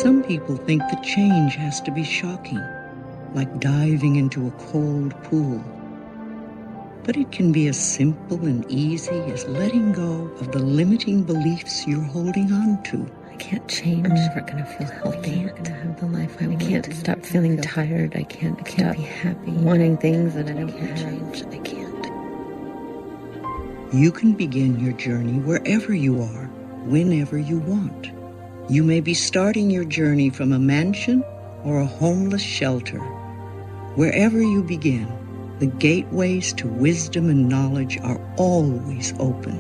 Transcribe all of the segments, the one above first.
Some people think that change has to be shocking, like diving into a cold pool. But it can be as simple and easy as letting go of the limiting beliefs you're holding on to. I can't change. I'm never going to feel healthy. I'm never going to have the life I want. I can't stop feeling tired. I can't be happy. Wanting things that I don't have. Change. I can't. You can begin your journey wherever you are, whenever you want. You may be starting your journey from a mansion or a homeless shelter. Wherever you begin, the gateways to wisdom and knowledge are always open.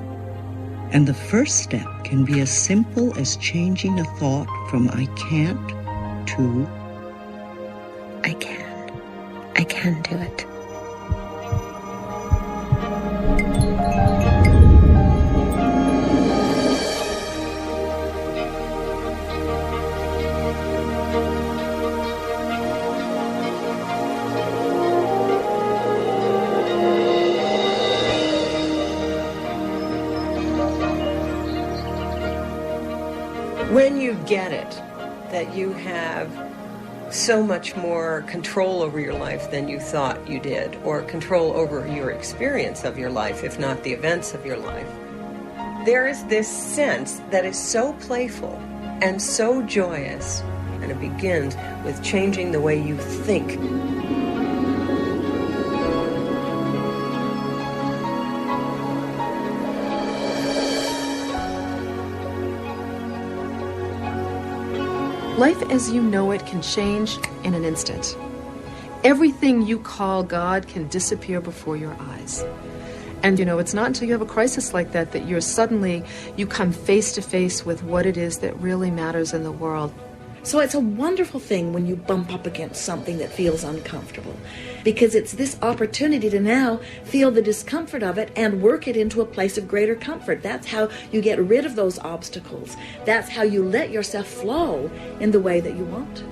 And the first step can be as simple as changing a thought from I can't to I can. I can do it. When you get it, that you have so much more control over your life than you thought you did, or control over your experience of your life, if not the events of your life, there is this sense that is so playful and so joyous, and it begins with changing the way you think. Life as you know it can change in an instant. Everything you call God can disappear before your eyes. And it's not until you have a crisis like that that you come face to face with what it is that really matters in the world. So it's a wonderful thing when you bump up against something that feels uncomfortable, because it's this opportunity to now feel the discomfort of it and work it into a place of greater comfort. That's how you get rid of those obstacles. That's how you let yourself flow in the way that you want.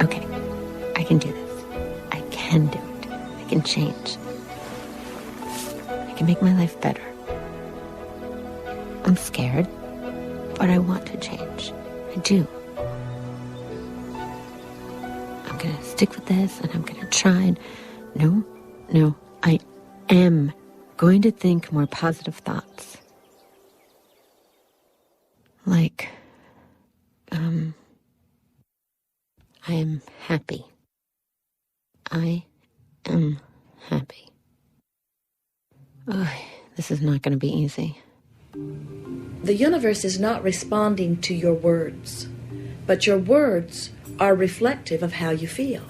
Okay, I can do this. I can do it. I can change. I can make my life better. I'm scared, but I want to change. I do. I'm going to stick with this, and I'm going to try. No, I am going to think more positive thoughts. Like, I am happy. I am happy. Oh, this is not going to be easy. The universe is not responding to your words, but your words are reflective of how you feel.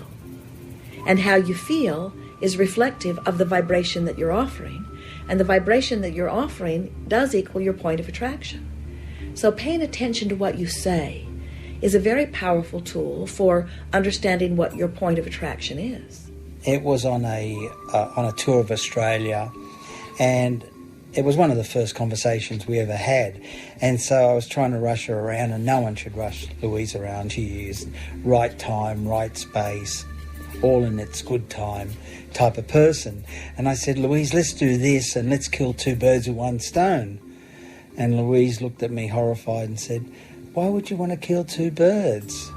And how you feel is reflective of the vibration that you're offering. And the vibration that you're offering does equal your point of attraction. So paying attention to what you say is a very powerful tool for understanding what your point of attraction is. It was on a tour of Australia, and it was one of the first conversations we ever had. And so I was trying to rush her around, and no one should rush Louise around. She is right time, right space, all in its good time type of person. And I said, Louise, let's do this and let's kill two birds with one stone. And Louise looked at me horrified and said, why would you want to kill two birds?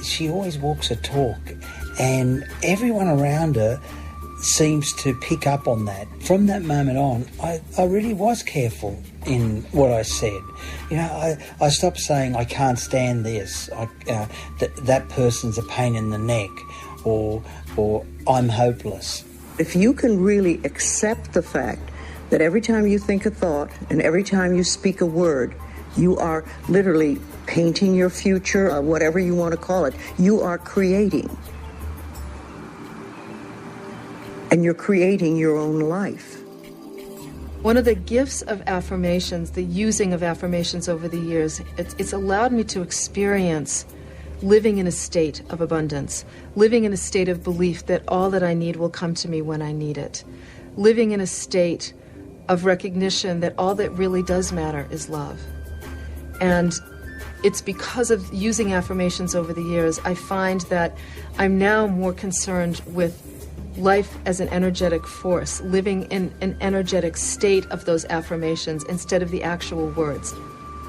She always walks a talk, and everyone around her seems to pick up on that. From that moment on, I really was careful in what I said. I stopped saying, I can't stand this, that person's a pain in the neck, or I'm hopeless. If you can really accept the fact that every time you think a thought and every time you speak a word, you are literally painting your future, whatever you want to call it, you are creating. And you're creating your own life. One of the gifts of affirmations, the using of affirmations over the years, it's allowed me to experience living in a state of abundance, living in a state of belief that all that I need will come to me when I need it, living in a state of recognition that all that really does matter is love. And it's because of using affirmations over the years, I find that I'm now more concerned with life as an energetic force, living in an energetic state of those affirmations instead of the actual words.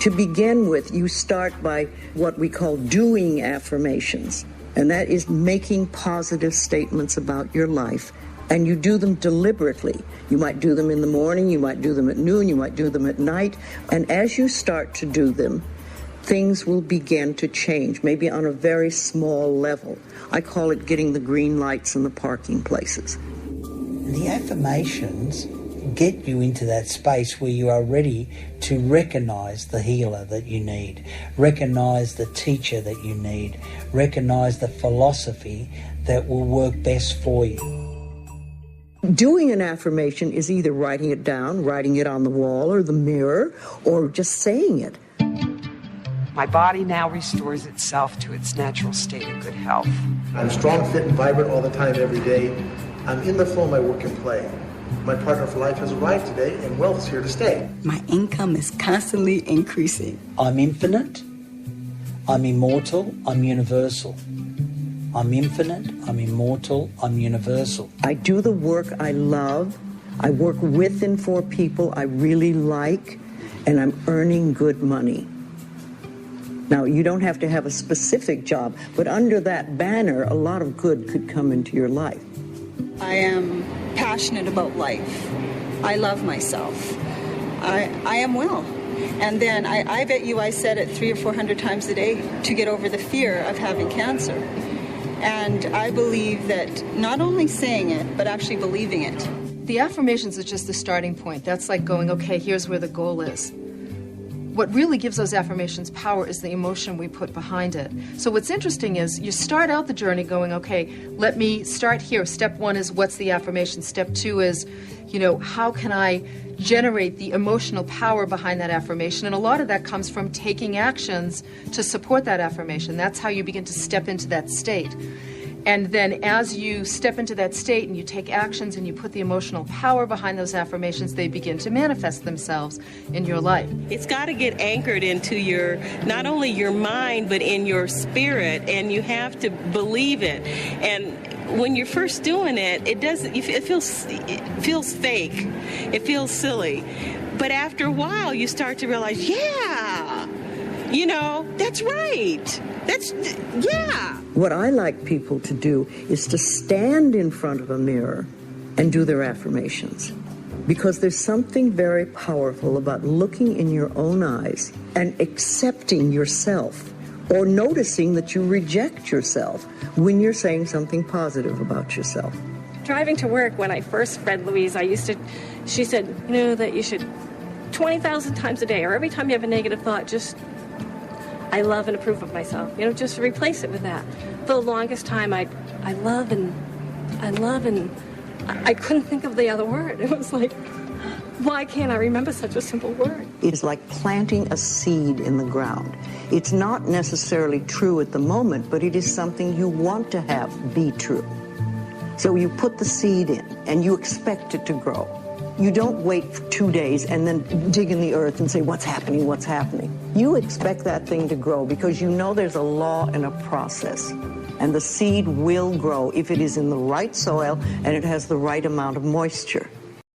To begin with, you start by what we call doing affirmations, and that is making positive statements about your life, and you do them deliberately. You might do them in the morning, you might do them at noon, you might do them at night, and as you start to do them, things will begin to change, maybe on a very small level. I call it getting the green lights in the parking places. The affirmations get you into that space where you are ready to recognise the healer that you need, recognise the teacher that you need, recognise the philosophy that will work best for you. Doing an affirmation is either writing it down, writing it on the wall or the mirror, or just saying it. My body now restores itself to its natural state of good health. I'm strong, fit, and vibrant all the time, every day. I'm in the flow of my work and play. My partner for life has arrived today, and wealth is here to stay. My income is constantly increasing. I'm infinite, I'm immortal, I'm universal. I'm infinite, I'm immortal, I'm universal. I do the work I love. I work with and for people I really like, and I'm earning good money. Now, you don't have to have a specific job, but under that banner, a lot of good could come into your life. I am passionate about life. I love myself. I am well. And then I bet you I said it 300 or 400 times a day to get over the fear of having cancer. And I believe that not only saying it, but actually believing it. The affirmations is just the starting point. That's like going, okay, here's where the goal is. What really gives those affirmations power is the emotion we put behind it. So what's interesting is you start out the journey going, okay, let me start here. Step 1 is what's the affirmation? Step 2 is, how can I generate the emotional power behind that affirmation? And a lot of that comes from taking actions to support that affirmation. That's how you begin to step into that state. And then as you step into that state and you take actions and you put the emotional power behind those affirmations, they begin to manifest themselves in your life. It's got to get anchored into your, not only your mind, but in your spirit, and you have to believe it. And when you're first doing it, it feels fake. It feels silly. But after a while, you start to realize, yeah, that's right. Yeah. What I like people to do is to stand in front of a mirror and do their affirmations. Because there's something very powerful about looking in your own eyes and accepting yourself, or noticing that you reject yourself when you're saying something positive about yourself. Driving to work, when I first read Louise, she said, that you should 20,000 times a day, or every time you have a negative thought, just, I love and approve of myself. Just replace it with that. For the longest time, I love and I couldn't think of the other word. It was like, why can't I remember such a simple word? It's like planting a seed in the ground. It's not necessarily true at the moment, but it is something you want to have be true. So you put the seed in and you expect it to grow. You don't wait for 2 days and then dig in the earth and say, what's happening, what's happening? You expect that thing to grow because you know there's a law and a process. And the seed will grow if it is in the right soil and it has the right amount of moisture.